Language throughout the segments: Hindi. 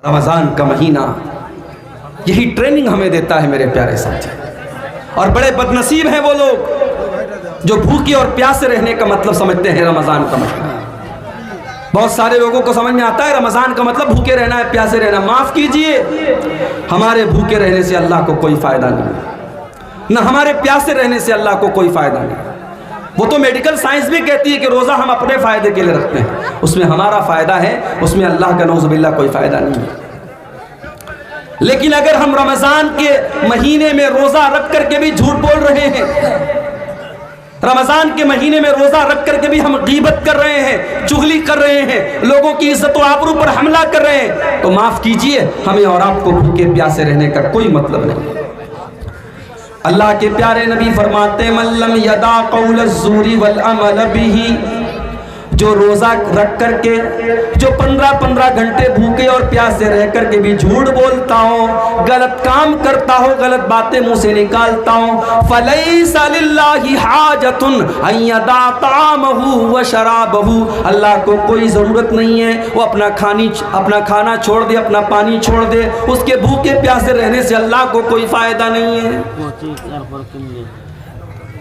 रमज़ान का महीना यही ट्रेनिंग हमें देता है मेरे प्यारे साथी। और बड़े बदनसीब हैं वो लोग जो भूखे और प्यासे रहने का मतलब समझते हैं रमज़ान का महीना। बहुत सारे लोगों को समझ में आता है रमज़ान का मतलब भूखे रहना है, प्यासे रहना। माफ़ कीजिए, हमारे भूखे रहने से अल्लाह को कोई फ़ायदा नहीं, न हमारे प्यासे रहने से अल्लाह को कोई फ़ायदा नहीं। वो तो मेडिकल साइंस भी कहती है कि रोज़ा हम अपने फ़ायदे के लिए रखते हैं, उसमें हमारा फ़ायदा है, उसमें अल्लाह का नौज़ुबिल्लाह कोई फ़ायदा नहीं है। लेकिन अगर हम रमज़ान के महीने में रोज़ा रख करके भी झूठ बोल रहे हैं, रमज़ान के महीने में रोज़ा रख करके भी हम गीबत कर रहे हैं, चुगली कर रहे हैं, लोगों की इज्जत व आबरू पर हमला कर रहे हैं, तो माफ़ कीजिए, हमें और आपको भूखे प्यासे रहने का कोई मतलब नहीं। अल्लाह के प्यारे नबी फरमाते मल्लम यदा कौल ज़ूरी वल अमल बिही, जो रोज़ा रख करके जो 15-15 घंटे भूखे और प्यासे रह करके भी झूठ बोलता हो, गलत काम करता हो, गलत बातें मुंह से निकालता हो, फलैसा लिल्लाहि हाजतुन अन यदा तामहु व शराबहु, अल्लाह को कोई ज़रूरत नहीं है वो अपना खाना छोड़ दे, अपना पानी छोड़ दे, उसके भूखे प्यासे रहने से अल्लाह को कोई फ़ायदा नहीं है।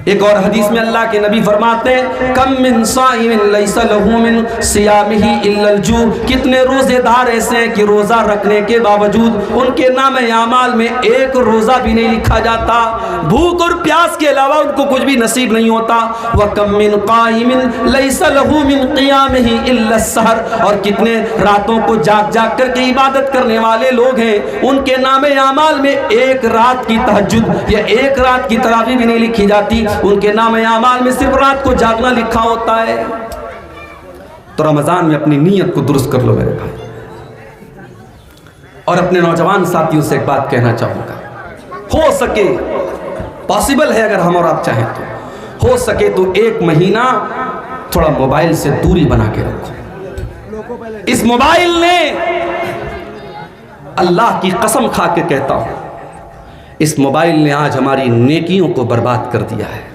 एक और हदीस में अल्लाह के नबी फरमाते हैं कम मिन साइमिन लैसा लहू मिन सियामिही इल्लल जू, कितने रोज़ेदार ऐसे हैं कि रोज़ा रखने के बावजूद उनके नामे आमाल में एक रोज़ा भी नहीं लिखा जाता, भूख और प्यास के अलावा उनको कुछ भी नसीब नहीं होता। व कम मिन काइमिन लैसा लहू मिन क़ियामिही इल्ला सहर, और कितने रातों को जाग जाग करके इबादत करने वाले लोग हैं, उनके नामे आमाल में एक रात की तहज्जुद या एक रात की तरावी भी नहीं लिखी जाती, उनके नाम आमाल में सिर्फ रात को जागना लिखा होता है। तो रमजान में अपनी नीयत को दुरुस्त कर लो मेरे भाई। और अपने नौजवान साथियों से एक बात कहना चाहूंगा, हो सके, पॉसिबल है अगर हम और आप चाहें तो, हो सके तो एक महीना थोड़ा मोबाइल से दूरी बना के रखो। इस मोबाइल ने, अल्लाह की कसम खा के कहता हूं, इस मोबाइल ने आज हमारी नेकियों को बर्बाद कर दिया है,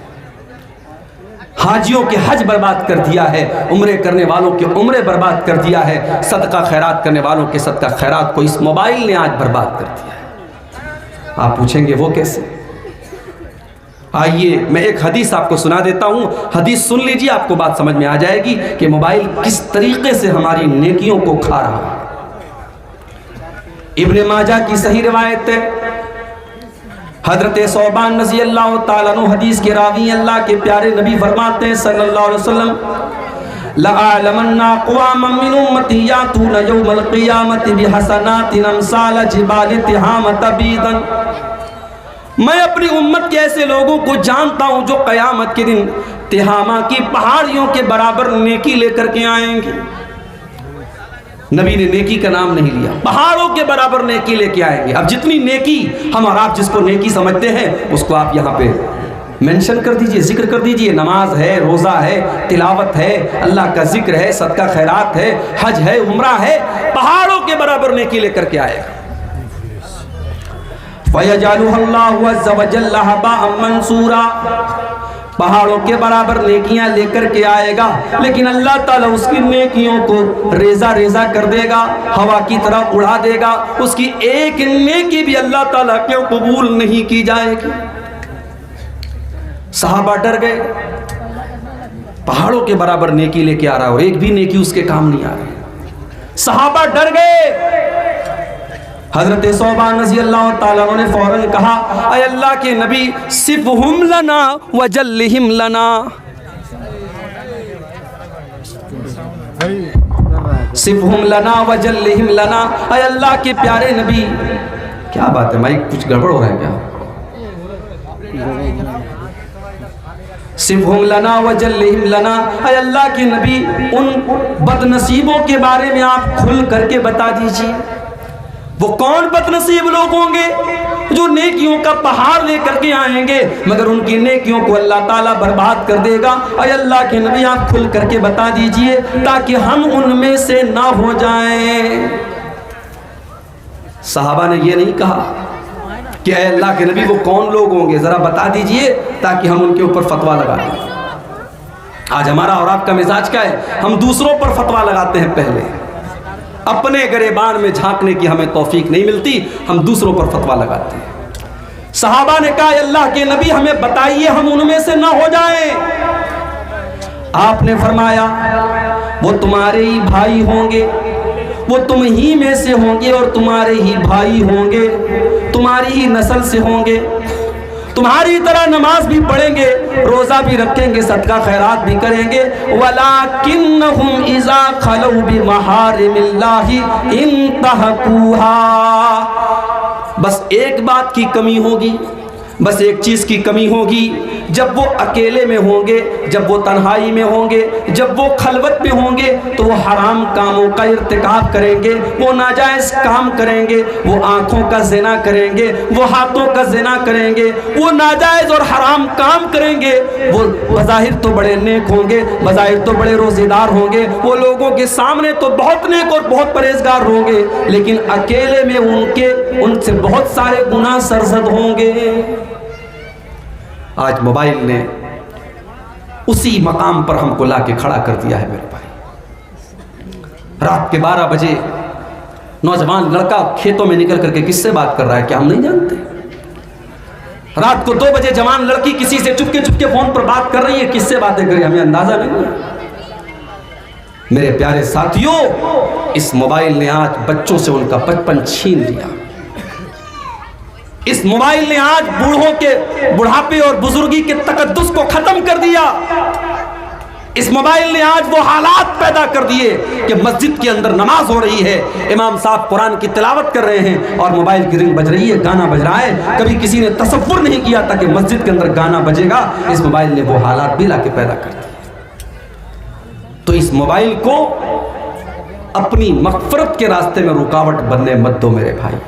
हाजियों के हज बर्बाद कर दिया है, उम्रे करने वालों के उम्रे बर्बाद कर दिया है, सदका खैरात करने वालों के सदका खैरात को इस मोबाइल ने आज बर्बाद कर दिया है। आप पूछेंगे वो कैसे? आइए मैं एक हदीस आपको सुना देता हूं, हदीस सुन लीजिए, आपको बात समझ में आ जाएगी कि मोबाइल किस तरीके से हमारी नेकियों को खा रहा है। इब्ने माजा की सही रिवायत है, हजरत सौबान रज़ी अल्लाह ताला अन्हु हदीस के रावी, अल्लाह के प्यारे नबी फरमाते हैं सल्लल्लाहु अलैहि वसल्लम लअलमन्ना अक़वामन मिन उम्मती यातूना यौमल क़ियामति बिहसनातिन अमसाल जिबाल तिहामत बीदन, मैं अपनी उम्मत के ऐसे लोगों को जानता हूँ जो क़यामत के दिन तिहामा की पहाड़ियों के बराबर नेकी लेकर के आएंगे। नबी ने नेकी का नाम नहीं लिया, पहाड़ों के बराबर नेकी लेके आएंगे। अब जितनी नेकी हम और आप जिसको नेकी समझते हैं उसको आप यहाँ पे मेंशन कर दीजिए, जिक्र कर दीजिए। नमाज है, रोज़ा है, तिलावत है, अल्लाह का जिक्र है, सदका खैरात है, हज है, उम्रा है, पहाड़ों के बराबर नेकी लेकर के आएगा। फयजअलुहुल्लाहु अज़्ज़ व जल्ल हबाअन मंसूरा, पहाड़ों के बराबर नेकियां लेकर के आएगा, लेकिन अल्लाह ताला उसकी नेकियों को रेजा रेजा कर देगा, हवा की तरह उड़ा देगा, उसकी एक नेकी भी अल्लाह ताला क्यों कबूल नहीं की जाएगी। सहाबा डर गए, पहाड़ों के बराबर नेकी लेके आ रहा हो, एक भी नेकी उसके काम नहीं आ रही। सहाबा डर गए। हजरत सौबान रज़ी अल्लाह ताला अन्हु ने फौरन कहा, अय अल्लाह के नबी सिफ़हुम लना वजल्लिहिम लना, सिफ़हुम लना वजल्लिहिम लना, अय अल्लाह के प्यारे नबी। क्या बात है माइक, कुछ गड़बड़ हो रहा है क्या? सिफ़हुम लना वजल्लिहिम लना, अय अल्लाह के नबी उन बदनसीबों के बारे में आप खुल करके बता दीजिए। वो कौन बदनसीब लोग होंगे जो नेकियों का पहाड़ लेकर के आएंगे मगर उनकी नेकियों को अल्लाह ताला बर्बाद कर देगा। अय अल्लाह के नबी आप खुल करके बता दीजिए ताकि हम उनमें से ना हो जाएं। सहाबा ने ये नहीं कहा कि अय अल्लाह के नबी वो कौन लोग होंगे, जरा बता दीजिए ताकि हम उनके ऊपर फतवा लगा दें। आज हमारा और आपका मिजाज क्या है, हम दूसरों पर फतवा लगाते हैं पहले। अपने गरेबान में झांकने की हमें तौफीक नहीं मिलती, हम दूसरों पर फतवा लगाते हैं। सहाबा ने कहा अल्लाह के नबी हमें बताइए हम उनमें से ना हो जाएं। आपने फरमाया वो तुम्हारे ही भाई होंगे, वो तुम ही में से होंगे और तुम्हारे ही भाई होंगे, तुम्हारी ही नस्ल से होंगे, तुम्हारी तरह नमाज भी पढ़ेंगे, रोजा भी रखेंगे, सदका खैरात भी करेंगे। वलाकिन्नहुम इज़ा खलौ बिमहारिमिल्लाहि इंतहकूहा। बस एक बात की कमी होगी, बस एक चीज़ की कमी होगी, जब वो अकेले में होंगे, जब वो तन्हाई में होंगे, जब वो खलवत में होंगे तो वो हराम कामों का इर्तिकाब करेंगे, वो नाजायज़ काम करेंगे, वो आँखों का ज़िना करेंगे, वो हाथों का ज़िना करेंगे, वो नाजायज़ और हराम काम करेंगे। वो बज़ाहिर तो बड़े नेक होंगे, बज़ाहिर तो बड़े रोज़ेदार होंगे, वो लोगों के सामने तो बहुत नेक और बहुत परहेज़गार होंगे, लेकिन अकेले में उनसे बहुत सारे गुनाह सरजद होंगे। आज मोबाइल ने उसी मकाम पर हमको लाके खड़ा कर दिया है मेरे भाई। रात के 12 बजे नौजवान लड़का खेतों में निकल करके किससे बात कर रहा है क्या हम नहीं जानते? रात को 2 बजे जवान लड़की किसी से चुपके चुपके फोन पर बात कर रही है, किससे बातें कर रही है हमें अंदाजा नहीं है। मेरे प्यारे साथियों, इस मोबाइल ने आज बच्चों से उनका बचपन छीन लिया। इस मोबाइल ने आज बूढ़ों के बुढ़ापे और बुजुर्गी के तकद्दुस को खत्म कर दिया। इस मोबाइल ने आज वो हालात पैदा कर दिए कि मस्जिद के अंदर नमाज हो रही है, इमाम साहब कुरान की तिलावत कर रहे हैं और मोबाइल की रिंग बज रही है, गाना बज रहा है। कभी किसी ने तसव्वुर नहीं किया था कि मस्जिद के अंदर गाना बजेगा। इस मोबाइल ने वो हालात भी लाके पैदा कर दिए। तो इस मोबाइल को अपनी मग़फ़िरत के रास्ते में रुकावट बनने मत दो मेरे भाई।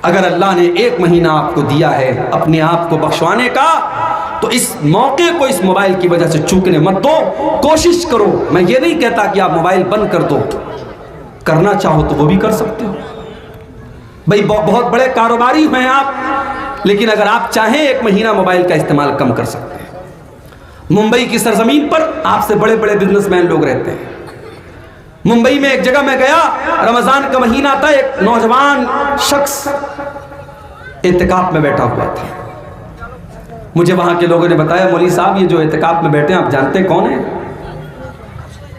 अगर अल्लाह ने 1 महीना आपको दिया है अपने आप को बख्शवाने का, तो इस मौके को इस मोबाइल की वजह से चूकने मत दो। कोशिश करो, मैं ये नहीं कहता कि आप मोबाइल बंद कर दो, करना चाहो तो वो भी कर सकते हो भाई। बहुत बड़े कारोबारी हैं आप, लेकिन अगर आप चाहें 1 महीना मोबाइल का इस्तेमाल कम कर सकते हैं। मुंबई की सरजमीन पर आपसे बड़े बड़े बिजनेसमैन लोग रहते हैं। मुंबई में एक जगह मैं गया, रमजान का महीना था, एक नौजवान शख्स इत्तिकाफ में बैठा हुआ था। मुझे वहां के लोगों ने बताया मौलवी साहब ये जो इत्तिकाफ में बैठे हैं आप जानते कौन है?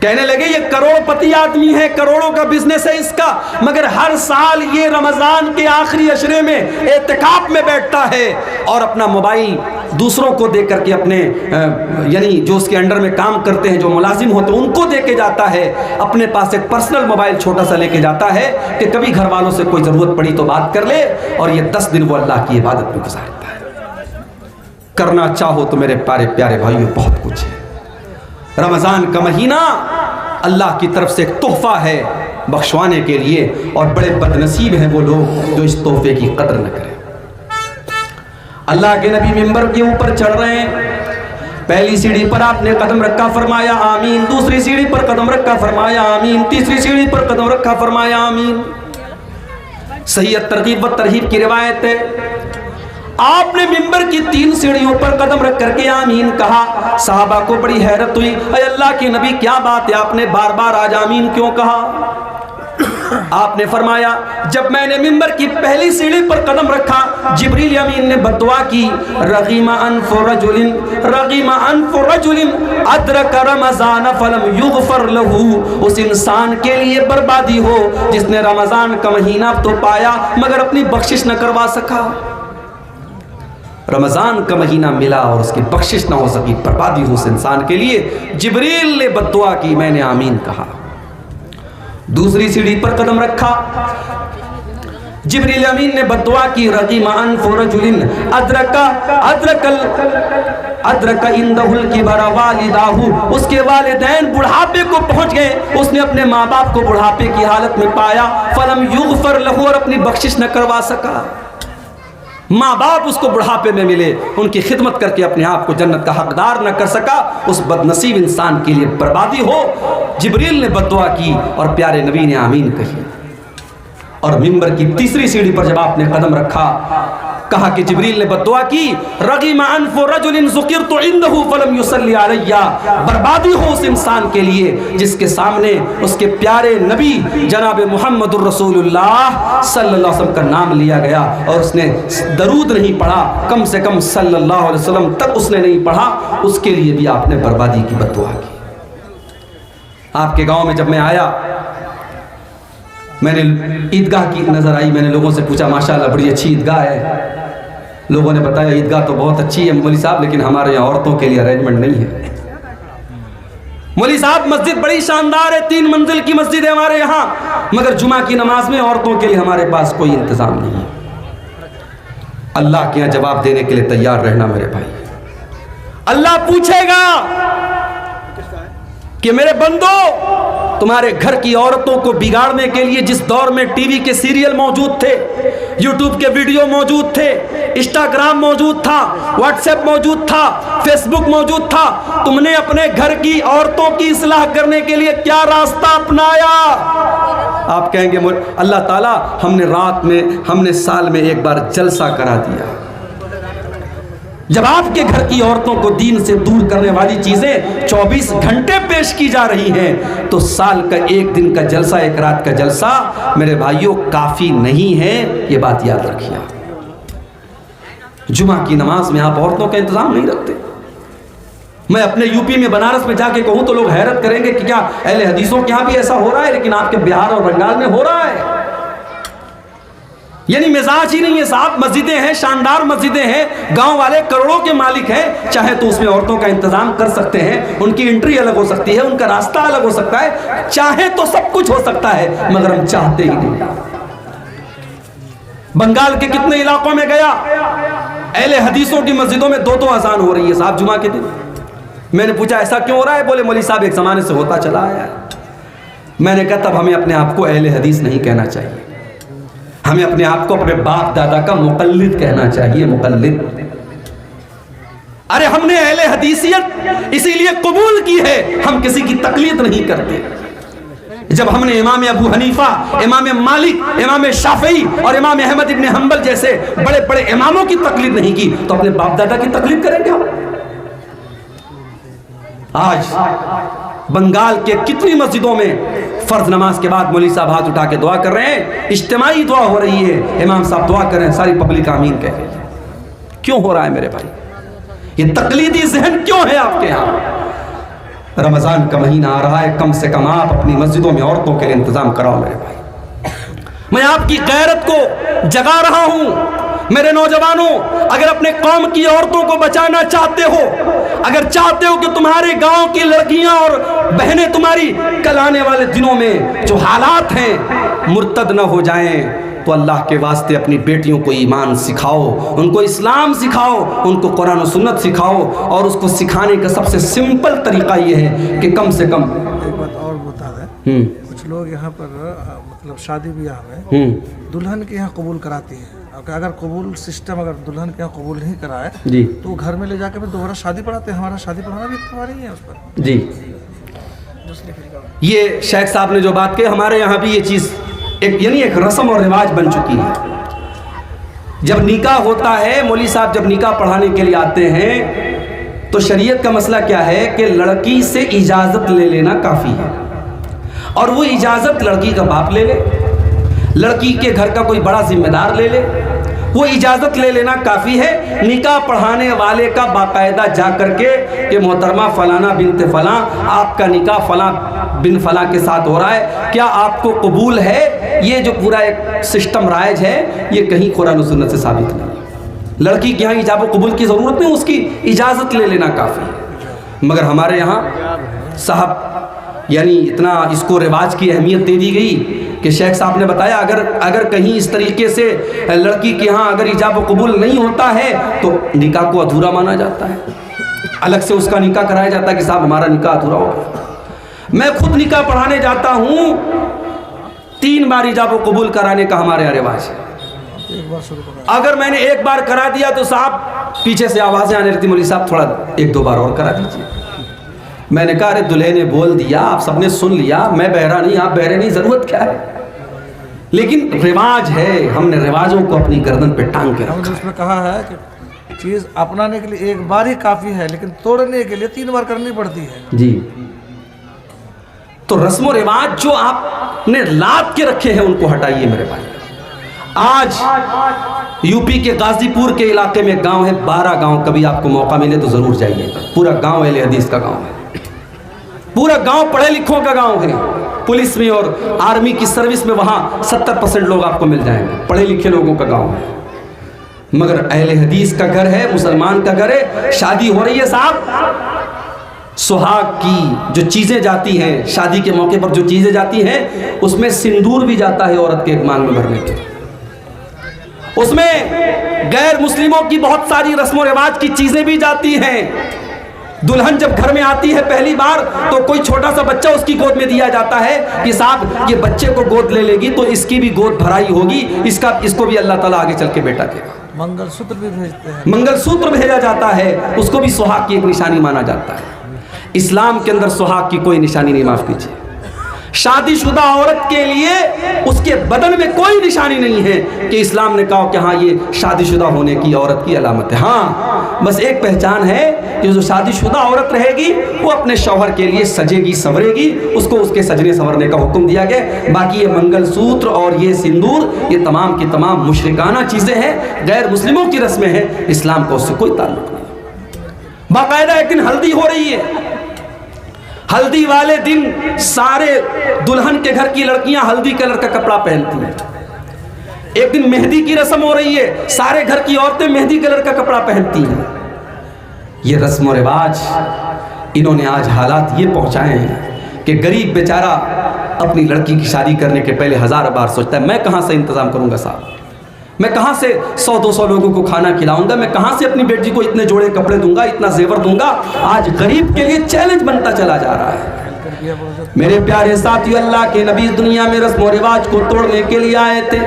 कहने लगे ये करोड़पति आदमी है, करोड़ों का बिजनेस है इसका, मगर हर साल ये रमजान के आखिरी अशरे में इत्तिकाफ में बैठता है और अपना मोबाइल दूसरों को दे करके अपने यानी जो उसके अंडर में काम करते हैं, जो मुलाजिम होते हैं उनको दे के जाता है। अपने पास एक पर्सनल मोबाइल छोटा सा लेके जाता है कि कभी घर वालों से कोई ज़रूरत पड़ी तो बात कर ले, और ये 10 दिन वो अल्लाह की इबादत में गुजारता है। करना चाहो तो मेरे प्यारे प्यारे भाइयों बहुत कुछ है। रमज़ान का महीना अल्लाह की तरफ से एक तोहफा है बख्शवाने के लिए, और बड़े बदनसीब हैं वो लोग जो इस तोहफे की कदर न करें। अल्लाह के नबी मिंबर के ऊपर चढ़ रहे हैं, पहली सीढ़ी पर आपने कदम रखा फरमाया आमीन, दूसरी सीढ़ी पर कदम रखा फरमाया आमीन, तीसरी सीढ़ी पर कदम रखा फरमाया आमीन। सही तरगीब व तरहीब की रिवायत है, आपने मिंबर की 3 सीढ़ियों पर कदम रख करके आमीन कहा। साहबा को बड़ी हैरत हुई, अल्लाह के नबी क्या बात है, आपने बार बार आज आमीन क्यों कहा? आपने फरमाया जब मैंने मिंबर की पहली सीढ़ी पर कदम रखा, जिब्रील अमीन ने बदुआ की, रगीमा अनफु रजुलिन अदरक रमज़ान फलम युगफर लहू। उस इंसान के लिए बर्बादी हो जिसने रमज़ान का महीना तो पाया मगर अपनी बख्शिश न करवा सका। रमज़ान का महीना मिला और उसकी बख्शिश ना हो सकी, बर्बादी हो उस इंसान के लिए। जिब्रील ने बद्दुआ की, मैंने आमीन कहा। दूसरी सीढ़ी पर कदम रखा, जिब्रील अमीन ने बद्दुआ की, रगीमा अनफु रजुलिन अदरक इंदहुल किबरा वालिदाहु। उसके वालिदैन बुढ़ापे को पहुंच गए, उसने अपने माँ बाप को बुढ़ापे की हालत में पाया, फलम युगफर लहू, और अपनी बख्शिश न करवा सका। माँ बाप उसको बुढ़ापे में मिले, उनकी खिदमत करके अपने आप को जन्नत का हकदार न कर सका, उस बदनसीब इंसान के लिए बर्बादी हो। जिब्रील ने बद्दुआ की और प्यारे नबी ने आमीन कही। और मिंबर की तीसरी सीढ़ी पर जब आपने कदम रखा, कहा कि जिब्रील ने बद्दुआ की, रगीमा अनफु रजुलिन ज़ुकिरतु इंदहु फलम युसल्ली अलैया, बर्बादी हो उस इंसान के लिए जिसके सामने उसके प्यारे नबी जनाब मुहम्मदुर रसूलुल्लाह सल्लल्लाहु अलैहि वसल्लम का नाम लिया गया और उसने दरूद नहीं पढ़ा, कम से कम सल्लल्लाहु अलैहि वसल्लम तक उसने नहीं पढ़ा, उसके लिए भी आपने बर्बादी की बद्दुआ की। आपके गांव में जब मैं आया, मैंने ईदगाह की नज़र आई, मैंने लोगों से पूछा माशाल्लाह बड़ी अच्छी ईदगाह है। लोगों ने बताया ईदगाह तो बहुत अच्छी है मौलवी साहब, लेकिन हमारे यहाँ औरतों के लिए अरेंजमेंट नहीं है। मौलवी साहब मस्जिद बड़ी शानदार है, 3 मंजिल की मस्जिद है हमारे यहाँ, मगर जुमा की नमाज में औरतों के लिए हमारे पास कोई इंतज़ाम नहीं है। अल्लाह के यहाँ जवाब देने के लिए तैयार रहना मेरे भाई। अल्लाह पूछेगा कि मेरे बंदो, तुम्हारे घर की औरतों को बिगाड़ने के लिए जिस दौर में टीवी के सीरियल मौजूद थे, यूट्यूब के वीडियो मौजूद थे, इंस्टाग्राम मौजूद था, व्हाट्सएप मौजूद था, फेसबुक मौजूद था, तुमने अपने घर की औरतों की इस्लाह करने के लिए क्या रास्ता अपनाया? आप कहेंगे अल्लाह ताला हमने साल में एक बार जलसा करा दिया। जब आपके घर की औरतों को दीन से दूर करने वाली चीजें 24 घंटे पेश की जा रही हैं, तो साल का एक दिन का जलसा, एक रात का जलसा मेरे भाइयों काफी नहीं है, ये बात याद रखिए। जुमा की नमाज में आप औरतों का इंतजाम नहीं रखते। मैं अपने यूपी में बनारस में जाके कहूं तो लोग हैरत करेंगे कि क्या अहले हदीसों के यहां भी ऐसा हो रहा है, लेकिन आपके बिहार और बंगाल में हो रहा है। यानी मिजाज ही नहीं है साहब। मस्जिदें हैं, शानदार मस्जिदें हैं, गांव वाले करोड़ों के मालिक हैं, चाहे तो उसमें औरतों का इंतजाम कर सकते हैं, उनकी एंट्री अलग हो सकती है, उनका रास्ता अलग हो सकता है, चाहे तो सब कुछ हो सकता है, मगर हम चाहते ही नहीं। बंगाल के कितने इलाकों में गया, अहले हदीसों की मस्जिदों में 2-2 अजान हो रही है साहब जुमा के दिन। मैंने पूछा ऐसा क्यों हो रहा है? बोले मौलवी साहब एक जमाने से होता चला आया है। मैंने कहा तब हमें अपने आप को अहले हदीस नहीं कहना चाहिए, हमें अपने आप को अपने बाप दादा का मुकल्लिद कहना चाहिए। मुकल्लिद, अरे हमने अहले हदीसियत इसीलिए कबूल की है, हम किसी की तकलीद नहीं करते। जब हमने इमाम अबू हनीफा, इमाम मालिक, इमाम शाफई और इमाम अहमद इब्न हंबल जैसे बड़े बड़े इमामों की तकलीद नहीं की, तो अपने बाप दादा की तकलीद करेंगे हम? आज बंगाल के कितनी मस्जिदों में फर्ज नमाज के बाद मौलवी साहब हाथ उठा के दुआ कर रहे हैं, इज्तिमाई दुआ हो रही है, इमाम साहब दुआ कर रहे हैं, सारी पब्लिक आमीन कह रही है। क्यों हो रहा है मेरे भाई? ये तकलीदी जहन क्यों है आपके यहाँ? रमजान का महीना आ रहा है, कम से कम आप अपनी मस्जिदों में औरतों के लिए इंतजाम कराओ मेरे भाई। मैं आपकी गैरत को जगा रहा हूं। मेरे नौजवानों, अगर अपने कौम की औरतों को बचाना चाहते हो, अगर चाहते हो कि तुम्हारे गांव की लड़कियां और बहनें तुम्हारी कल आने वाले दिनों में जो हालात हैं मुर्तद न हो जाएं, तो अल्लाह के वास्ते अपनी बेटियों को ईमान सिखाओ, उनको इस्लाम सिखाओ, उनको कुरान और सुन्नत सिखाओ। और उसको सिखाने का सबसे सिंपल तरीका ये है कि कम से कम एक बात और बता दें, कुछ लोग यहाँ पर मतलब शादी ब्याह में दुल्हन के यहाँ कबूल कराती है, अगर कबूल सिस्टम अगर दुल्हन के यहाँ कबूल नहीं कराए जी, तो घर में ले जाकर फिर दोबारा शादी पढ़ाते हैं। हमारा शादी पढ़ाना भी इतना नहीं है उस पर जी। ये शेख साहब ने जो बात कही, हमारे यहाँ भी ये चीज़ एक रस्म और रिवाज बन चुकी है। जब निकाह होता है, मौलवी साहब जब निकाह पढ़ाने के लिए आते हैं, तो शरीयत का मसला क्या है कि लड़की से इजाज़त ले लेना काफ़ी है, और वो इजाज़त लड़की का बाप ले ले, लड़की के घर का कोई बड़ा जिम्मेदार ले ले, वो इजाज़त ले लेना काफ़ी है। निकाह पढ़ाने वाले का बाकायदा जा करके कि मोहतरमा फलाना बिनते फलां, आपका निकाह फलां बिन फलां के साथ हो रहा है, क्या आपको कबूल है? ये जो पूरा एक सिस्टम राइज है, ये कहीं कुरान और सुन्नत से साबित नहीं। लड़की के यहाँ इजाब कबूल की ज़रूरत नहीं, उसकी इजाज़त ले लेना काफ़ी है। मगर हमारे यहाँ साहब यानी इतना इसको रिवाज की अहमियत दे दी गई कि शेख साहब ने बताया अगर कहीं इस तरीके से लड़की के यहाँ अगर इजाब कबूल नहीं होता है तो निकाह को अधूरा माना जाता है, अलग से उसका निकाह कराया जाता है कि साहब हमारा निकाह अधूरा हो गया। मैं खुद निकाह पढ़ाने जाता हूँ, 3 बार इजाब कबूल कराने का हमारे यहाँ रिवाज है। अगर मैंने एक बार करा दिया तो साहब पीछे से आवाज़ें आने लगती, मौलवी साहब थोड़ा 1-2 बार और करा दीजिए। मैंने कहा अरे दूल्हे ने बोल दिया, आप सबने सुन लिया, मैं बहरा नहीं, आप बहरे नहीं, ज़रूरत क्या है? लेकिन रिवाज है, हमने रिवाजों को अपनी गर्दन पे टांग के हमने रखा है। उसमें कहा है कि चीज़ अपनाने के लिए एक बार ही काफ़ी है, लेकिन तोड़ने के लिए 3 बार करनी पड़ती है। जी, तो रस्म और रिवाज जो आपने लाद के रखे हैं उनको हटाइए मेरे भाई। आज यूपी के गाजीपुर के इलाके में गांव है 12 गांव, कभी आपको मौका मिले तो जरूर जाइएगा। पूरा गांव अहले हदीस का गांव है, पूरा गांव पढ़े लिखों का गांव है। पुलिस में और आर्मी की सर्विस में वहां 70% लोग आपको मिल जाएंगे, पढ़े लिखे लोगों का गांव है। मगर अहले हदीस का घर है, मुसलमान का घर है। शादी हो रही है साहब, सुहाग की जो चीजें जाती हैं, शादी के मौके पर जो चीजें जाती हैं, उसमें सिंदूर भी जाता है औरत के मांग में भरने के। उसमें गैर मुस्लिमों की बहुत सारी रस्म रिवाज की चीजें भी जाती हैं। दुल्हन जब घर में आती है पहली बार तो कोई छोटा सा बच्चा उसकी गोद में दिया जाता है कि साहब ये बच्चे को गोद ले लेगी तो इसकी भी गोद भराई होगी, इसको भी अल्लाह ताला आगे चल के बेटा देगा। मंगलसूत्र भी भेजते हैं, मंगलसूत्र भेजा जाता है, उसको भी सुहाग की एक निशानी माना जाता है। इस्लाम के अंदर सुहाग की कोई निशानी नहीं, माफ कीजिए। शादीशुदा औरत के लिए उसके बदन में कोई निशानी नहीं है कि इस्लाम ने कहा कि हाँ ये शादीशुदा होने की औरत की अलामत है। हाँ, बस एक पहचान है कि जो शादीशुदा औरत रहेगी वो अपने शौहर के लिए सजेगी संवरेगी, उसको उसके सजने संवरने का हुक्म दिया गया। बाकी ये मंगलसूत्र और ये सिंदूर, ये तमाम की तमाम मुशरिकाना चीज़ें हैं, गैर मुस्लिमों की रस्में हैं, इस्लाम का उससे कोई ताल्लुक नहीं। बाकायदा एक दिन हल्दी हो रही है, हल्दी वाले दिन सारे दुल्हन के घर की लड़कियां हल्दी कलर का कपड़ा पहनती हैं। एक दिन मेहंदी की रस्म हो रही है, सारे घर की औरतें मेहंदी कलर का कपड़ा पहनती हैं। ये रस्म और रिवाज इन्होंने आज हालात ये पहुंचाए हैं कि गरीब बेचारा अपनी लड़की की शादी करने के पहले 1000 बार सोचता है, मैं कहां से इंतजाम करूंगा साहब, मैं कहां से 100-200 लोगों को खाना खिलाऊंगा, मैं कहां से अपनी बेटी को इतने जोड़े कपड़े दूंगा, इतना जेवर दूंगा। आज गरीब के लिए चैलेंज बनता चला जा रहा है। मेरे प्यारे साथियों, अल्लाह के नबी दुनिया में रस्म और रिवाज को तोड़ने के लिए आए थे।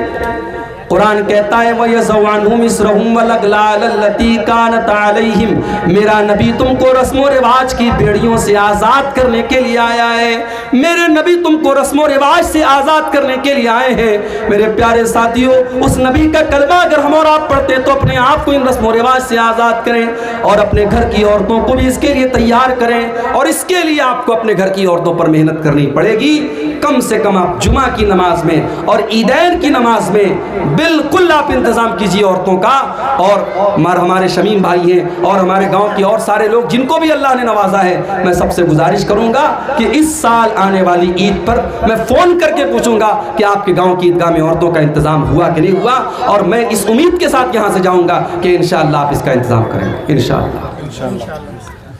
कुरान कहता है वयज़अनहुम इसरहुम वलगलाल लती कानत अलैहिम, मेरा नबी तुमको रस्म और रिवाज की बेड़ियों से आज़ाद करने के लिए आया है। मेरे नबी तुमको रस्म और रिवाज से आज़ाद करने के लिए आए हैं। मेरे प्यारे साथियों, उस नबी का कलमा अगर हम और आप पढ़ते तो अपने आप को इन रस्म और रिवाज से आज़ाद करें और अपने घर की औरतों को भी इसके लिए तैयार करें। और इसके लिए आपको अपने घर की औरतों पर मेहनत करनी पड़ेगी। कम से कम आप जुमा की नमाज में और ईदैन की नमाज में बिल्कुल आप इंतजाम कीजिए औरतों का। और हमारे शमीम भाई हैं और हमारे गांव के और सारे लोग जिनको भी अल्लाह ने नवाजा है, मैं सबसे गुजारिश करूंगा कि इस साल आने वाली ईद पर मैं फोन करके पूछूंगा कि आपके गांव की ईदगाह में औरतों का इंतजाम हुआ कि नहीं हुआ, और मैं इस उम्मीद के साथ यहां से जाऊंगा कि इंशाअल्लाह आप इसका इंतजाम करेंगे इंशाअल्लाह।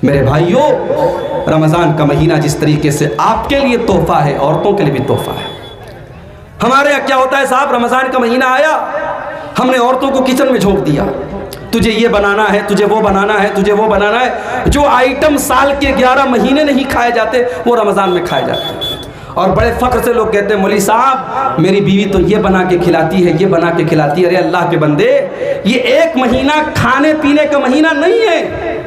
मेरे भाइयों, रमजान का महीना जिस तरीके से आपके लिए तोहफा है, औरतों के लिए भी तोहफा है। हमारे यहाँ क्या होता है साहब, रमजान का महीना आया, हमने औरतों को किचन में झोंक दिया, तुझे ये बनाना है, तुझे वो बनाना है, तुझे वो बनाना है। जो आइटम साल के 11 महीने नहीं खाए जाते वो रमजान में खाए जाते हैं। और बड़े फख्र से लोग कहते हैं मौलवी साहब मेरी बीवी तो ये बना के खिलाती है, ये बना के खिलाती है। अरे अल्लाह के बंदे, ये एक महीना खाने पीने का महीना नहीं है,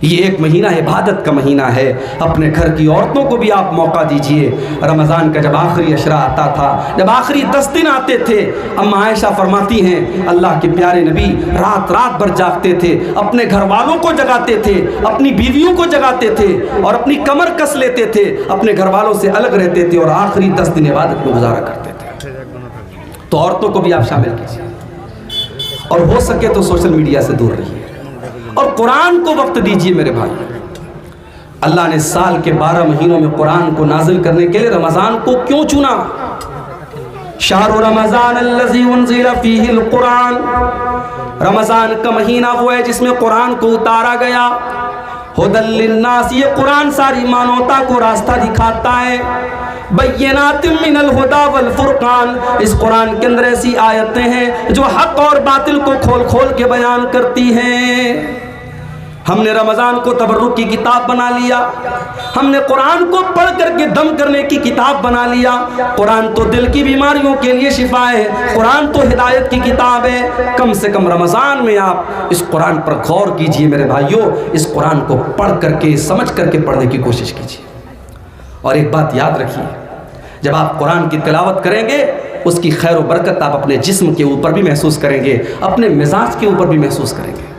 ये एक महीना इबादत का महीना है। अपने घर की औरतों को भी आप मौका दीजिए। रमज़ान का जब आखिरी अशरा आता था, जब आखिरी 10 दिन आते थे, अम्मा आयशा फरमाती हैं अल्लाह के प्यारे नबी रात रात भर जागते थे, अपने घर वालों को जगाते थे, अपनी बीवियों को जगाते थे और अपनी कमर कस लेते थे, अपने घर वालों से अलग रहते थे और आखिरी 10 दिन इबादत में गुजारा करते थे। तो औरतों को भी आप शामिल कीजिए और हो सके तो सोशल मीडिया से दूर रहिए और कुरान को वक्त दीजिए। मेरे भाई, अल्लाह ने साल के 12 महीनों में कुरान को नाजिल करने के लिए रमज़ान को क्यों चुना? शाहरु रमज़ान अल्लज़ी उन्ज़िला फ़ीहिल कुरान, रमज़ान का महीना वो है जिसमें कुरान को उतारा गया। हुदल लिन्नास, ये कुरान सारी मानवता को रास्ता दिखाता है। बय्यिनातिम मिनल हुदा वल फुरकान, इस कुरान के अंदर ऐसी आयतें हैं जो हक और बातिल को खोल खोल के बयान करती हैं। हमने रमज़ान को तबर्रुक की किताब बना लिया, हमने कुरान को पढ़ करके दम करने की किताब बना लिया। कुरान तो दिल की बीमारियों के लिए शिफा है, कुरान तो हिदायत की किताब है। कम से कम रमज़ान में आप इस कुरान पर गौर कीजिए मेरे भाइयों, इस कुरान को पढ़ करके समझ करके पढ़ने की कोशिश कीजिए। और एक बात याद रखिए, जब आप कुरान की तिलावत करेंगे उसकी खैर व बरकत आप अपने जिस्म के ऊपर भी महसूस करेंगे, अपने मिजाज के ऊपर भी महसूस करेंगे।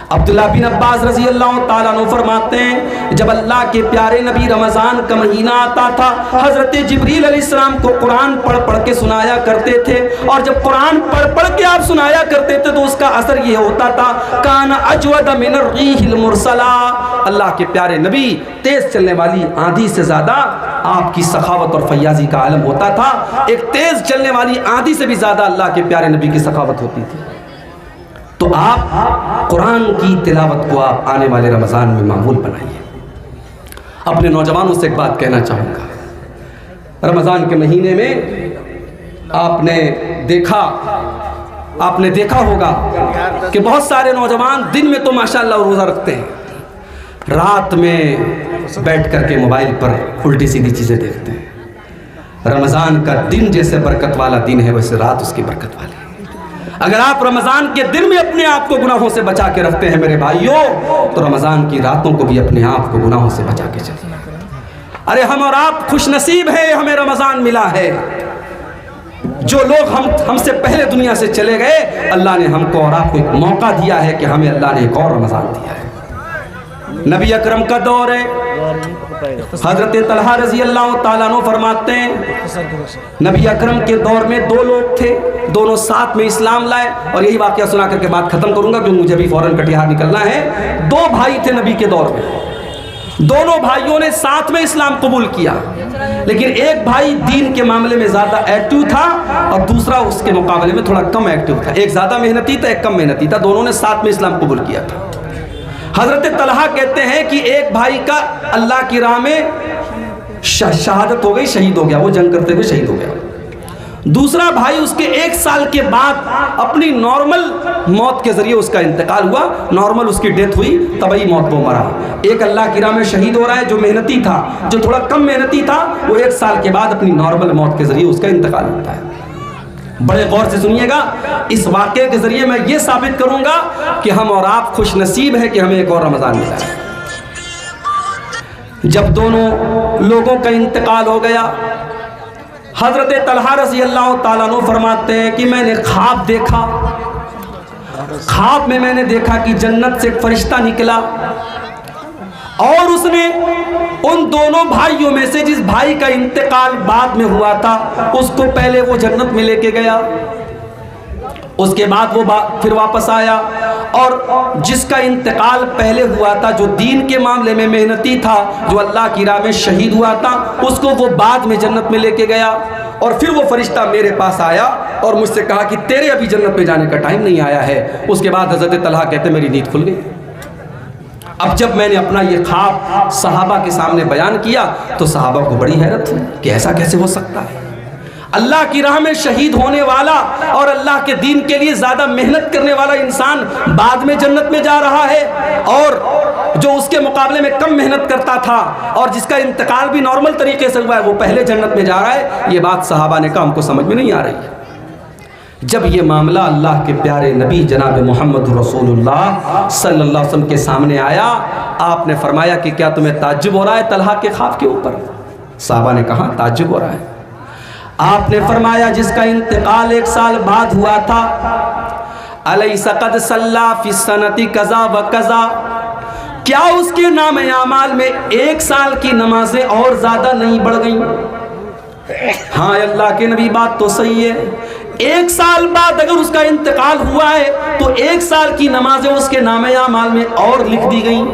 अब्दुल्लाह बिन अब्बास रज़ी अल्लाह ताला अन्हु फरमाते हैं, जब अल्लाह के प्यारे नबी रमज़ान का महीना आता था, हज़रत जिब्रील अलैहिस्सलाम को कुरान पढ़ पढ़ के सुनाया करते थे, और जब कुरान पढ़ पढ़ के आप सुनाया करते थे तो उसका असर ये होता था, काना अजवद मिन अर्रीहिल मुरसला, अल्लाह के प्यारे नबी तेज़ चलने वाली आंधी से ज़्यादा आपकी सखावत और फैयाजी का आलम होता था। एक तेज़ चलने वाली आंधी से भी ज़्यादा अल्लाह के प्यारे नबी की सखावत होती थी। तो आप कुरान की तिलावत को आप आने वाले रमज़ान में मामूल बनाइए। अपने नौजवानों से एक बात कहना चाहूँगा, रमज़ान के महीने में आपने देखा होगा कि बहुत सारे नौजवान दिन में तो माशाअल्लाह रोज़ा रखते हैं, रात में बैठ कर के मोबाइल पर उल्टी सीधी चीज़ें देखते हैं। रमज़ान का दिन जैसे बरकत वाला दिन है, वैसे रात उसकी बरकत वाली है। अगर आप रमज़ान के दिन में अपने आप को गुनाहों से बचा के रखते हैं मेरे भाइयों, तो रमज़ान की रातों को भी अपने आप को गुनाहों से बचा के चलिए। अरे हम और आप खुश नसीब है, हमें रमज़ान मिला है। जो लोग हमसे पहले दुनिया से चले गए, अल्लाह ने हमको और आपको एक मौका दिया है कि हमें अल्लाह ने एक और रमज़ान दिया है। नबी अकरम का दौर है, हज़रत तलहा रज़ी अल्लाह ताला अन्हु फरमाते हैं, नबी अकरम के दौर में दो लोग थे, दोनों साथ में इस्लाम लाए। और यही वाक़या सुना करके बात ख़त्म करूँगा क्योंकि मुझे भी फ़ौरन कटिहार निकलना है। दो भाई थे नबी के दौर में, दोनों भाइयों ने साथ में इस्लाम कबूल किया, लेकिन एक भाई दीन के मामले में ज़्यादा एक्टिव था और दूसरा उसके मुकाबले में थोड़ा कम एक्टिव था। एक ज़्यादा मेहनती था, एक कम मेहनती था, दोनों ने साथ में इस्लाम कबूल किया था। हज़रत तलहा कहते हैं कि एक भाई का अल्लाह की राह में शहादत हो गई, शहीद हो गया, वो जंग करते हुए शहीद हो गया। दूसरा भाई उसके 1 साल के बाद अपनी नॉर्मल मौत के ज़रिए उसका इंतकाल हुआ, नॉर्मल उसकी डेथ हुई, तभी मौत वो मरा। एक अल्लाह की राह में शहीद हो रहा है जो मेहनती था, जो थोड़ा कम मेहनती था, वो 1 साल के बाद अपनी नॉर्मल मौत के ज़रिए उसका इंतकाल होता है। बड़े गौर से सुनिएगा, इस वाक़े के ज़रिए मैं ये साबित करूँगा कि हम और आप खुश नसीब है कि हमें एक और रमज़ान मिला है। जब दोनों लोगों का इंतकाल हो गया, हज़रत तलहा रज़ी अल्लाह ताला अन्हु फरमाते हैं कि मैंने ख्वाब देखा, ख्वाब में मैंने देखा कि जन्नत से एक फरिश्ता निकला और उसने उन दोनों भाइयों में से जिस भाई का इंतकाल बाद में हुआ था उसको पहले वो जन्नत में लेके गया, उसके बाद वो फिर वापस आया, और जिसका इंतकाल पहले हुआ था, जो दीन के मामले में मेहनती था, जो अल्लाह की राह में शहीद हुआ था, उसको वो बाद में जन्नत में लेके गया। और फिर वो फरिश्ता मेरे पास आया और मुझसे कहा कि तेरे अभी जन्नत में जाने का टाइम नहीं आया है। उसके बाद हज़रत तलहा कहते मेरी नींद खुल गई। अब जब मैंने अपना ये ख्वाब सहाबा के सामने बयान किया तो सहाबा को बड़ी हैरत हुई कि ऐसा कैसे हो सकता है, अल्लाह की राह में शहीद होने वाला और अल्लाह के दीन के लिए ज़्यादा मेहनत करने वाला इंसान बाद में जन्नत में जा रहा है, और जो उसके मुकाबले में कम मेहनत करता था और जिसका इंतकाल भी नॉर्मल तरीके से हुआ है वो पहले जन्नत में जा रहा है। ये बात सहाबा ने कहा हमको समझ में नहीं आ रही। जब ये मामला अल्लाह के प्यारे नबी जनाब मोहम्मद रसूलुल्लाह सल्लल्लाहु अलैहि वसल्लम के सामने आया, आपने फरमाया कि क्या तुम्हें ताज्जुब हो रहा है तलहा के ख्वाब के ऊपर? साहबा ने कहा ताज्जुब हो रहा है। आपने फरमाया जिसका इंतकाल 1 साल बाद हुआ था, अलैसा क़द सल्ला फी सनती कज़ा व कज़ा, क्या उसके नाम आमाल में 1 साल की नमाजें और ज़्यादा नहीं बढ़ गई? हाँ अल्लाह के नबी बात तो सही है, 1 साल बाद अगर उसका इंतकाल हुआ है तो 1 साल की नमाजें उसके नाम आमाल में और लिख दी गई।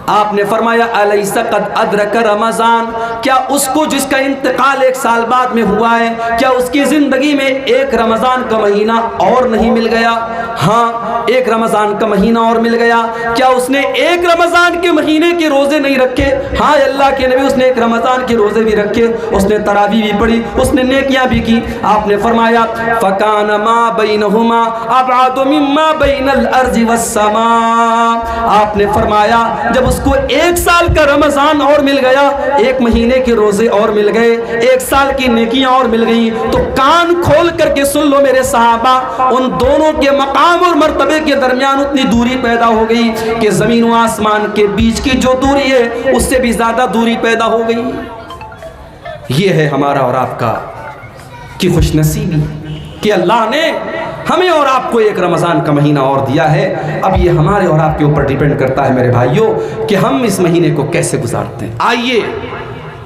आपने फरमाया अलैसा क़द अदरक रमज़ान, क्या उसको जिसका इंतकाल 1 साल बाद में हुआ है, क्या उसकी ज़िंदगी में एक रमज़ान का महीना और नहीं मिल गया? हाँ 1 रमज़ान का महीना और मिल गया। क्या उसने 1 रमज़ान के महीने के रोज़े नहीं रखे? हाँ अल्लाह के नबी उसने 1 रमज़ान के रोज़े भी रखे, उसने तरावी भी पढ़ी, उसने नेकियां भी की। आपने फरमाया फ़कान मा बैनहुमा अबअद मिम्मा बैनल अर्ज़ि वस्समा, आपने फरमाया जब उसको 1 साल का रमज़ान और मिल गया, 1 महीने के रोज़े और मिल गए, 1 साल की नेकियां और मिल गई, तो कान खोल करके सुन लो मेरे सहाबा, उन दोनों के मकाम और मर्तबे के दरमियान उतनी दूरी पैदा हो गई कि ज़मीन व आसमान के बीच की जो दूरी है उससे भी ज़्यादा दूरी पैदा हो गई। ये है हमारा और आपका की खुशनसीबी कि अल्लाह ने हमें और आपको एक रमज़ान का महीना और दिया है। अब ये हमारे और आपके ऊपर डिपेंड करता है मेरे भाइयों कि हम इस महीने को कैसे गुजारते हैं। आइए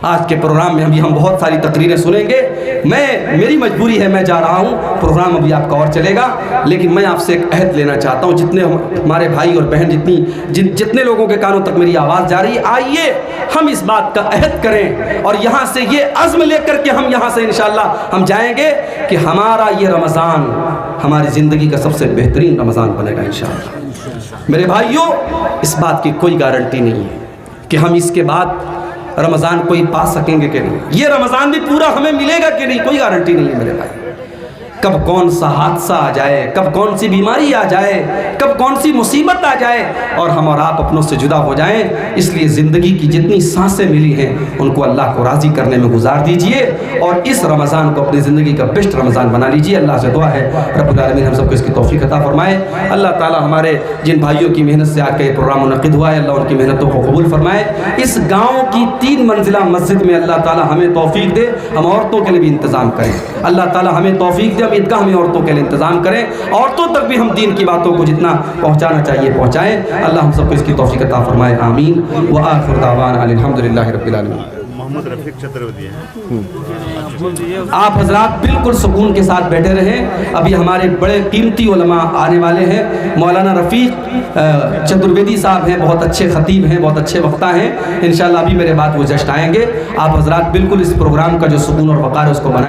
आज के प्रोग्राम में हम बहुत सारी तकरीरें सुनेंगे। मेरी मजबूरी है, मैं जा रहा हूँ, प्रोग्राम अभी आपका और चलेगा, लेकिन मैं आपसे एक अहद लेना चाहता हूँ, जितने हमारे भाई और बहन जितने लोगों के कानों तक मेरी आवाज़ जा रही है, आइए हम इस बात का अहद करें और यहाँ से ये अज़्म लेकर के हम यहाँ से इंशाअल्लाह हम जाएंगे कि हमारा ये रमज़ान हमारी ज़िंदगी का सबसे बेहतरीन रमज़ान बनेगा इंशाअल्लाह। मेरे भाइयों, इस बात की कोई गारंटी नहीं है कि हम इसके बाद रमज़ान कोई पा सकेंगे कि नहीं, ये रमज़ान भी पूरा हमें मिलेगा कि नहीं, कोई गारंटी नहीं है मेरे भाई। कब कौन सा हादसा आ जाए, कब कौन सी बीमारी आ जाए, कब कौन सी मुसीबत आ जाए और हम और आप अपनों से जुदा हो जाएं। इसलिए ज़िंदगी की जितनी सांसें मिली हैं उनको अल्लाह को राज़ी करने में गुजार दीजिए और इस रमज़ान को अपनी ज़िंदगी का बेस्ट रमज़ान बना लीजिए। अल्लाह से दुआ है रब्बुल आलमीन हम सबको इसकी तौफीक अता फरमाए। अल्लाह ताला हमारे जिन भाइयों की मेहनत से आके ये प्रोग्राम मुनक़िद हुआ है, अल्लाह उनकी मेहनतों को कबूल फरमाए। इस गाँव की 3 मंजिला मस्जिद में अल्लाह ताला हमें तौफीक दे, हम औरतों के लिए भी इंतज़ाम करें। अल्लाह ताला हमें तौफीक दे, ईदगाह में औरतों के लिए इंतजाम करें, औरतों तक भी हम दीन की बातों को जितना पहुंचाना चाहिए पहुंचाएं। अल्लाह हम सबको इसकी तौफीक अता फरमाए, आमीन व आखिर दावाना अल्हम्दुलिल्लाहि रब्बिल आलमीन। मोहम्मद रफीक चतुर्वेदी हैं। आप हजरात बिल्कुल सुकून के साथ बैठे रहें। अभी हमारे बड़े कीमती उलमा आने वाले हैं। मौलाना रफ़ीक चतुर्वेदी साहब हैं, बहुत अच्छे ख़तीब हैं, बहुत अच्छे वक्ता हैं। इंशाअल्लाह अभी मेरे बाद वो जस्ट आएंगे। आप हजरात बिल्कुल इस प्रोग्राम का जो सुकून और वक़ार है उसको बनाएं।